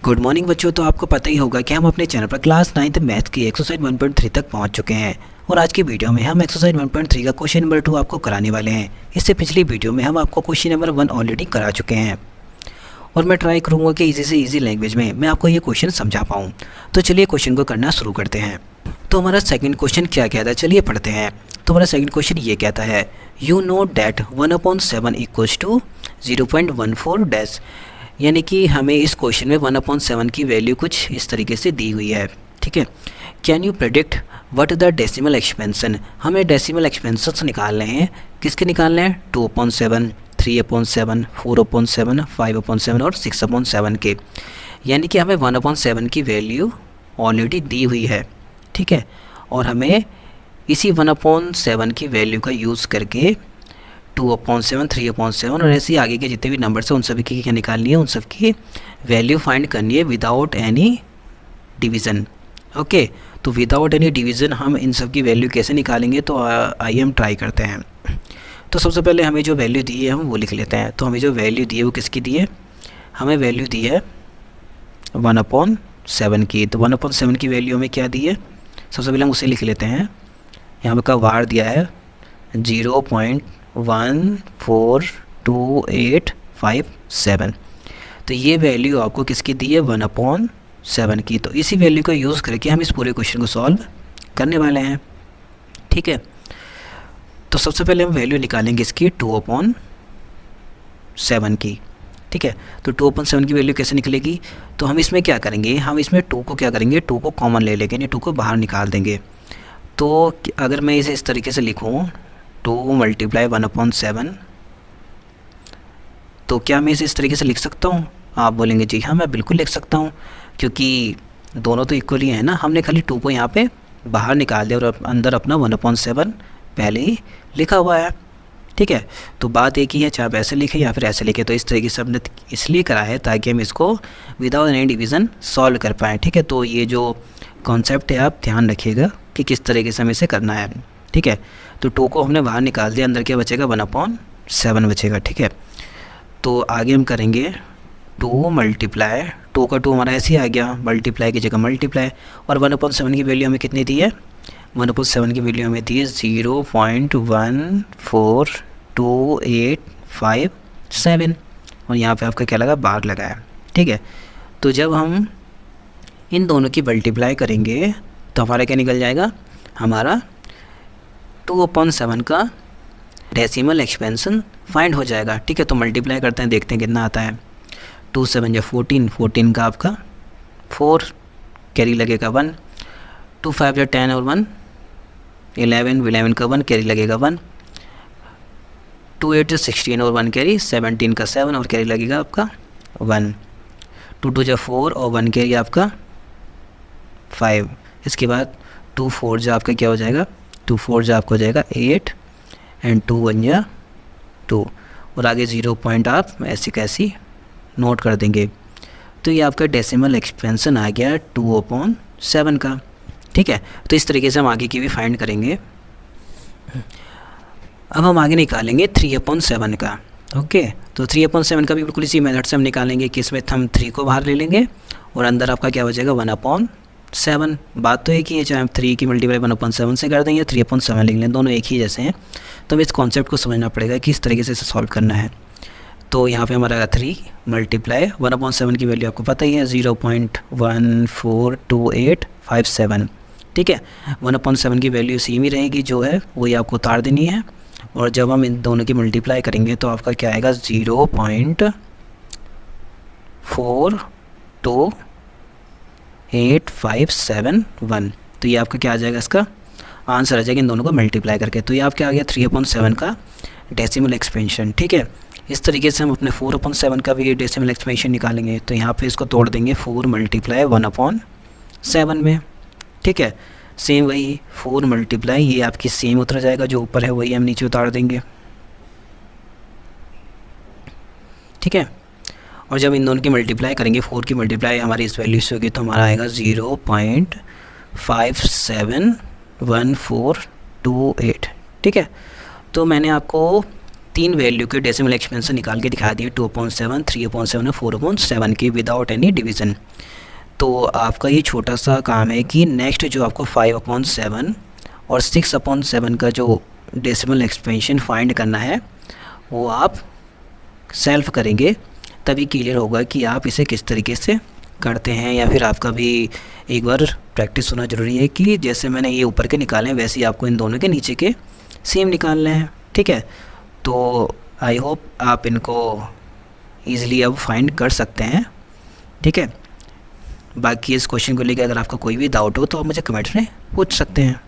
Good morning बच्चों। तो आपको पता ही होगा कि हम अपने चैनल पर क्लास 9th मैथ की एक्सरसाइज 1.3 तक पहुंच चुके हैं और आज की वीडियो में हम एक्सरसाइज 1.3 का क्वेश्चन नंबर 2 आपको कराने वाले हैं। इससे पिछली वीडियो में हम आपको क्वेश्चन नंबर 1 ऑलरेडी करा चुके हैं और मैं ट्राई करूँगा कि ईजी से ईजी लैंग्वेज में मैं आपको ये क्वेश्चन समझा पाऊँ। तो चलिए क्वेश्चन को करना शुरू करते हैं। तो हमारा सेकंड क्वेश्चन क्या कहता है, चलिए पढ़ते हैं। तो हमारा सेकंड क्वेश्चन ये कहता है, you know that 1/7 equals to 0.14 dash. यानी कि हमें इस क्वेश्चन में 1/7 की वैल्यू कुछ इस तरीके से दी हुई है, ठीक है। Can you predict what the decimal expansion. हमें डेसिमल एक्सपेंशन निकालने हैं। किसके निकालने हैं? 2/7, 3/7, 4/7, 5/7 और 6/7 के। यानी कि हमें 1/7 की वैल्यू ऑलरेडी दी हुई है, ठीक है। और हमें इसी 1/7 की वैल्यू का यूज़ करके 2/7, 3/7 और ऐसे ही आगे के जितने भी नंबर्स हैं उन सभी की क्या निकालनी है, उन सब की वैल्यू फाइंड करनी है विदाउट एनी डिवीज़न। ओके, तो विदाउट एनी डिवीज़न हम इन सब की वैल्यू कैसे निकालेंगे, तो आइए हम ट्राई करते हैं। तो सबसे पहले हमें जो वैल्यू दी है हम वो लिख लेते हैं। तो हमें जो वैल्यू दी है वो किसकी दी है? हमें वैल्यू दी है 1/7 की। तो 1/7 की वैल्यू हमें क्या दी है? सबसे पहले हम उसे लिख लेते हैं। यहाँ का वार दिया है 0.142857। तो ये वैल्यू आपको किसकी दी है? 1/7 की। तो इसी वैल्यू को यूज़ करके हम इस पूरे क्वेश्चन को सॉल्व करने वाले हैं, ठीक है। तो सबसे पहले हम वैल्यू निकालेंगे इसकी 2/7 की, ठीक है। तो 2/7 की वैल्यू कैसे निकलेगी? तो हम इसमें क्या करेंगे, हम इसमें 2 को क्या करेंगे, 2 को कॉमन ले लेंगे, यानी 2 को बाहर निकाल देंगे। तो अगर मैं इसे इस तरीके से लिखूँ 2 × 1/7, तो क्या मैं इसे इस तरीके से लिख सकता हूँ? आप बोलेंगे जी हाँ मैं बिल्कुल लिख सकता हूँ, क्योंकि दोनों तो इक्वल ही हैं ना। हमने खाली 2 को यहाँ पे बाहर निकाल दिया और अंदर अपना 1/7 पहले ही लिखा हुआ है, ठीक है। तो बात एक ही है, चाहे आप ऐसे लिखें या फिर ऐसे लिखें। तो इस तरीके से हमने इसलिए करा है ताकि हम इसको विदाउट एनी डिवीज़न सॉल्व कर पाएँ, ठीक है। तो ये जो कॉन्सेप्ट है आप ध्यान रखिएगा कि किस तरीके से हमें इसे करना है, ठीक है। तो 2 को हमने बाहर निकाल दिया, अंदर क्या बचेगा? 1/7 बचेगा, ठीक है। तो आगे हम करेंगे 2 मल्टीप्लाई 2 का 2 हमारा ऐसे ही आ गया, मल्टीप्लाई की जगह मल्टीप्लाई। और 1/7 की वैल्यू हमें कितनी दी है? 1/7 की वैल्यू हमें दी है 0.142857 और यहाँ पे आपका क्या लगा? बार लगा है, ठीक है। तो जब हम इन दोनों की मल्टीप्लाई करेंगे तो हमारा क्या निकल जाएगा? हमारा 2/7 का डेसिमल एक्सपेंशन फाइंड हो जाएगा, ठीक है। तो मल्टीप्लाई करते हैं, देखते हैं कितना आता है। 2 × 7 = 14, 14 का आपका 4 कैरी लगेगा 1, 2 × 5 = 10 और 1 11, 11 का 1 कैरी लगेगा 1, 2 × 8 = 16 और 1 कैरी, 17 का 7 और कैरी लगेगा आपका 1, 2 × 2 = 4 और 1 कैरी आपका 5। इसके बाद 2 × 4 जो आपका क्या हो जाएगा? 2 × 4 जो आपका हो जाएगा 8 एंड 2 × 1 = 2 और आगे 0 पॉइंट आप ऐसी कैसी नोट कर देंगे। तो ये आपका डेसिमल एक्सपेंशन आ गया 2/7 का, ठीक है। तो इस तरीके से हम आगे की भी फाइंड करेंगे। अब हम आगे निकालेंगे 3/7 का, ओके। तो 3/7 का भी बिल्कुल इसी मेथड से हम निकालेंगे कि इसमें हम 3 को बाहर ले लेंगे और अंदर आपका क्या हो जाएगा? 1/7। बात तो एक ही है, चाहे हम 3 की मल्टीप्लाई 1/7 से कर दें या 3/7 लिख लें, दोनों एक ही जैसे हैं। तो हमें इस कॉन्सेप्ट को समझना पड़ेगा कि इस तरीके से इसे सॉल्व करना है। तो यहाँ पे हमारा 3 मल्टीप्लाई 1/7 की वैल्यू आपको पता ही है 0.142857, ठीक है। 1/7 की वैल्यू सेम ही रहेगी, जो है वही आपको उतार देनी है। और जब हम इन दोनों की मल्टीप्लाई करेंगे तो आपका क्या आएगा? 0.42857 तो ये आपका क्या आ जाएगा? इसका आंसर आ जाएगा इन दोनों को मल्टीप्लाई करके। तो ये आपका आ गया 3/7 का डेसिमल एक्सपेंशन, ठीक है। इस तरीके से हम अपने 4/7 का भी डेसिमल एक्सपेंशन निकालेंगे। तो यहाँ पे इसको तोड़ देंगे 4 मल्टीप्लाई 1/7 में, ठीक है। सेम वही 4 मल्टीप्लाई ये आपकी सेम उतर जाएगा, जो ऊपर है वही हम नीचे उतार देंगे, ठीक है। और जब इन दोनों की मल्टीप्लाई करेंगे, 4 की मल्टीप्लाई हमारी इस वैल्यू से होगी तो हमारा आएगा 0.571428, ठीक है। तो मैंने आपको 3 वैल्यू के डेसिमल एक्सपेंशन निकाल के दिखा दिए 2/7, 3/7 और 4/7 की विदाउट एनी डिवीज़न। तो आपका ये छोटा सा काम है कि नेक्स्ट जो आपको 5/7 और 6/7 का जो डेसिमल एक्सपेंशन फाइंड करना है वो आप सेल्फ करेंगे, तभी क्लियर होगा कि आप इसे किस तरीके से करते हैं। या फिर आपका भी एक बार प्रैक्टिस होना ज़रूरी है कि जैसे मैंने ये ऊपर के निकाले हैं वैसे ही आपको इन दोनों के नीचे के सेम निकालने हैं, ठीक है। तो आई होप आप इनको ईज़िली अब फाइंड कर सकते हैं, ठीक है। बाकी इस क्वेश्चन को लेकर अगर आपका कोई भी डाउट हो तो आप मुझे कमेंट्स में पूछ सकते हैं।